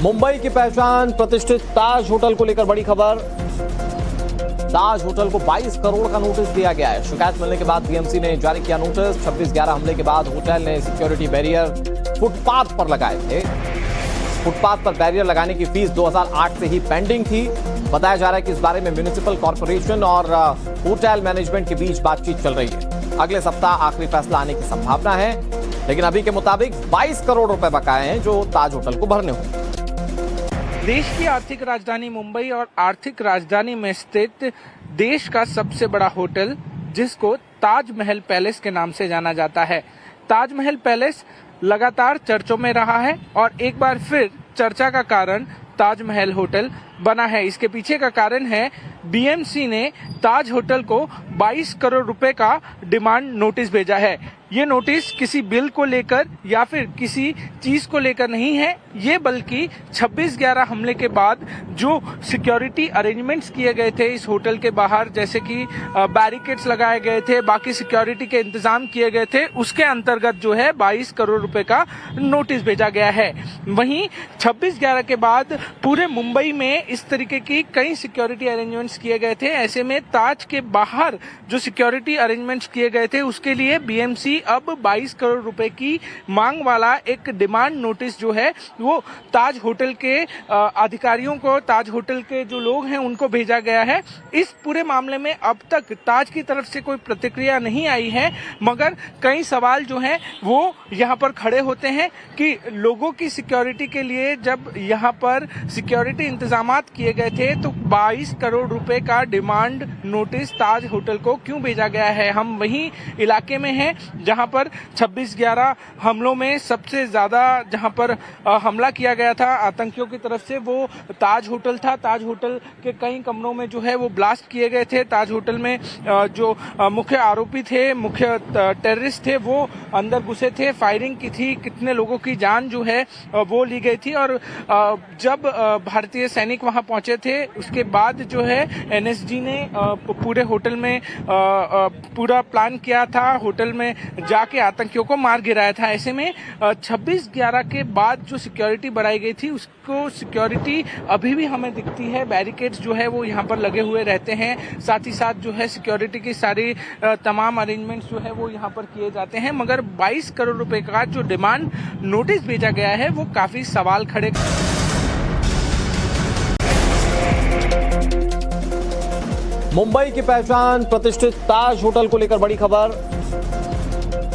मुंबई की पहचान प्रतिष्ठित ताज होटल को लेकर बड़ी खबर। ताज होटल को 22 करोड़ का नोटिस दिया गया है। शिकायत मिलने के बाद बीएमसी ने जारी किया नोटिस। 26/11 हमले के बाद होटल ने सिक्योरिटी बैरियर फुटपाथ पर लगाए थे। फुटपाथ पर बैरियर लगाने की फीस 2008 से ही पेंडिंग थी। बताया जा रहा है कि इस बारे में म्युनिसिपल कॉर्पोरेशन और होटल मैनेजमेंट के बीच बातचीत चल रही है। अगले सप्ताह आखिरी फैसला आने की संभावना है, लेकिन अभी के मुताबिक 22 करोड़ रुपए बकाए हैं जो ताज होटल को भरने होंगे। देश की आर्थिक राजधानी मुंबई और आर्थिक राजधानी में स्थित देश का सबसे बड़ा होटल, जिसको ताजमहल पैलेस के नाम से जाना जाता है। ताजमहल पैलेस लगातार चर्चों में रहा है और एक बार फिर चर्चा का कारण ताजमहल होटल बना है। इसके पीछे का कारण है बीएमसी ने ताज होटल को 22 करोड़ रुपए का डिमांड नोटिस भेजा है। ये नोटिस किसी बिल को लेकर या फिर किसी चीज को लेकर नहीं है, ये बल्कि 26/11 हमले के बाद जो सिक्योरिटी अरेंजमेंट्स किए गए थे इस होटल के बाहर, जैसे कि बैरिकेड्स लगाए गए थे, बाकी सिक्योरिटी के इंतजाम किए गए थे, उसके अंतर्गत जो है 22 करोड़ रुपए का नोटिस भेजा गया है। वहीं 26/11 के बाद पूरे मुंबई में इस तरीके की कई सिक्योरिटी अरेंजमेंट्स किए गए थे। ऐसे में ताज के बाहर जो सिक्योरिटी अरेंजमेंट्स किए गए थे उसके लिए बीएमसी अब 22 करोड़ रुपए की मांग वाला एक डिमांड नोटिस जो है वो ताज होटल के अधिकारियों को, ताज होटल के जो लोग हैं उनको भेजा गया है। इस पूरे मामले में अब तक ताज की तरफ से कोई प्रतिक्रिया नहीं आई है, मगर कई सवाल जो हैं वो यहाँ पर खड़े होते हैं कि लोगों की सिक्योरिटी के लिए जब यहाँ पर सिक्योरिटी इंतजामात किए गए थे तो 22 करोड़ रुपए का डिमांड नोटिस ताज होटल को क्यों भेजा गया है। हम वही इलाके में हैं जहां पर 26/11 हमलों में सबसे ज्यादा जहां पर हमला किया गया था आतंकियों की तरफ से, वो ताज होटल था। ताज होटल के कई कमरों में जो है वो ब्लास्ट किए गए थे। ताज होटल में जो मुख्य आरोपी थे, मुख्य टेररिस्ट थे, वो अंदर घुसे थे, फायरिंग की थी, कितने लोगों की जान जो है वो ली गई थी। और जब भारतीय सैनिक वहां पहुंचे थे उसके बाद जो है एनएसजी ने पूरे होटल में पूरा प्लान किया था, होटल में जाके आतंकियों को मार गिराया था। ऐसे में 26/11 के बाद जो सिक्योरिटी बढ़ाई गई थी उसको सिक्योरिटी अभी भी हमें दिखती है। बैरिकेड्स जो है वो यहाँ पर लगे हुए रहते हैं, साथ ही साथ जो है सिक्योरिटी की सारी तमाम अरेंजमेंट्स जो है वो यहाँ पर किए जाते हैं। मगर 22 करोड़ रुपए का जो डिमांड नोटिस भेजा गया है वो काफी सवाल खड़े। मुंबई की पहचान प्रतिष्ठित ताज होटल को लेकर बड़ी खबर।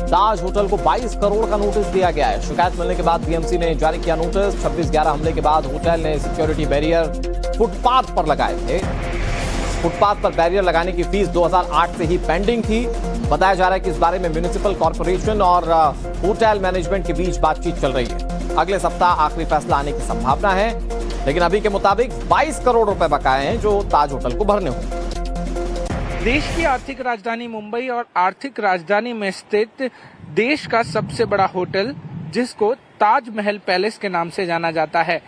ताज होटल को 22 करोड़ का नोटिस दिया गया है। शिकायत मिलने के बाद बीएमसी ने जारी किया नोटिस। 26/11 हमले के बाद होटल ने सिक्योरिटी बैरियर फुटपाथ पर लगाए थे। फुटपाथ पर बैरियर लगाने की फीस 2008 से ही पेंडिंग थी। बताया जा रहा है कि इस बारे में म्युनिसिपल कॉर्पोरेशन और होटल मैनेजमेंट के बीच बातचीत चल रही है। अगले सप्ताह आखिरी फैसला आने की संभावना है, लेकिन अभी के मुताबिक 22 करोड़ रुपए बकाए हैं जो ताज होटल को भरने होंगे। देश की आर्थिक राजधानी मुंबई और आर्थिक राजधानी में स्थित देश का सबसे बड़ा होटल, जिसको ताजमहल पैलेस के नाम से जाना जाता है।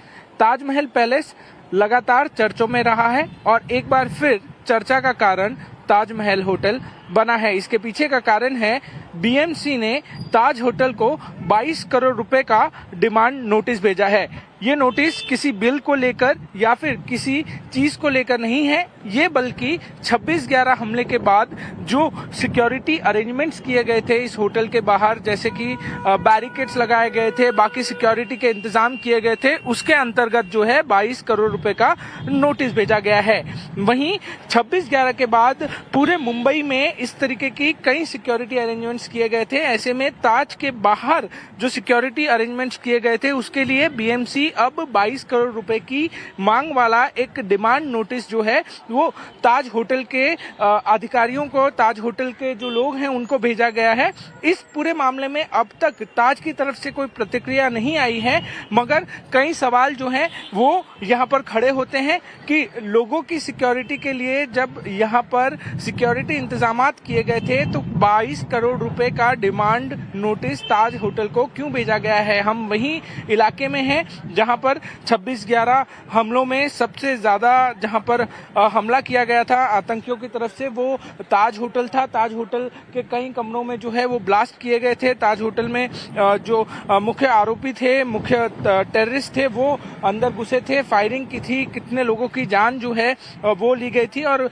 ताजमहल पैलेस लगातार चर्चों में रहा है और एक बार फिर चर्चा का कारण ताजमहल होटल बना है। इसके पीछे का कारण है बीएमसी ने ताज होटल को 22 करोड़ रुपए का डिमांड नोटिस भेजा है। ये नोटिस किसी बिल को लेकर या फिर किसी चीज को लेकर नहीं है, ये बल्कि 26/11 हमले के बाद जो सिक्योरिटी अरेंजमेंट्स किए गए थे इस होटल के बाहर, जैसे कि बैरिकेड्स लगाए गए थे, बाकी सिक्योरिटी के इंतजाम किए गए थे, उसके अंतर्गत जो है 22 करोड़ रुपए का नोटिस भेजा गया है। वहीं 26/11 के बाद पूरे मुंबई में इस तरीके की कई सिक्योरिटी अरेंजमेंट्स किए गए थे। ऐसे में ताज के बाहर जो सिक्योरिटी अरेंजमेंट्स किए गए थे उसके लिए बीएमसी अब 22 करोड़ रुपए की मांग वाला एक डिमांड नोटिस जो है वो ताज होटल के अधिकारियों को, ताज होटल के जो लोग हैं उनको भेजा गया है। इस पूरे मामले में अब तक ताज की तरफ से कोई प्रतिक्रिया नहीं आई है, मगर कई सवाल जो हैं वो यहाँ पर खड़े होते हैं कि लोगों की सिक्योरिटी के लिए जब यहाँ पर सिक्योरिटी इंतजाम इल्जामात किए गए थे, तो 22 करोड़ रुपए का डिमांड नोटिस ताज होटल को क्यों भेजा गया है। हम वही इलाके में हैं जहां पर 26/11 हमलों में सबसे ज्यादा जहां पर हमला किया गया था आतंकियों की तरफ से, वो ताज होटल था। ताज होटल के कई कमरों में जो है वो ब्लास्ट किए गए थे। ताज होटल में जो मुख्य आरोपी थे, मुख्य टेररिस्ट थे, वो अंदर घुसे थे, फायरिंग की थी, कितने लोगों की जान जो है वो ली गई थी। और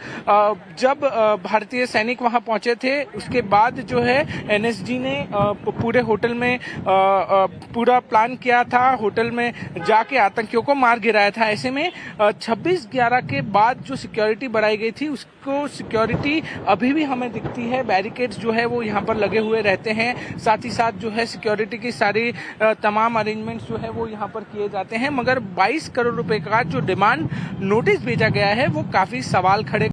जब भारतीय सैनिक वहां पहुंचे थे उसके बाद जो है एनएसजी ने पूरे होटल में पूरा प्लान किया था, होटल में जाके आतंकियों को मार गिराया था। ऐसे में 26/11 के बाद जो सिक्योरिटी बढ़ाई गई थी उसको सिक्योरिटी अभी भी हमें दिखती है, बैरिकेड्स जो है वो यहाँ पर लगे हुए रहते हैं। साथ ही साथ जो है सिक्योरिटी की सारी तमाम अरेंजमेंट्स जो है वो यहाँ पर किए जाते हैं। मगर 22 करोड़ रुपए का जो डिमांड नोटिस भेजा गया है वो काफी सवाल खड़े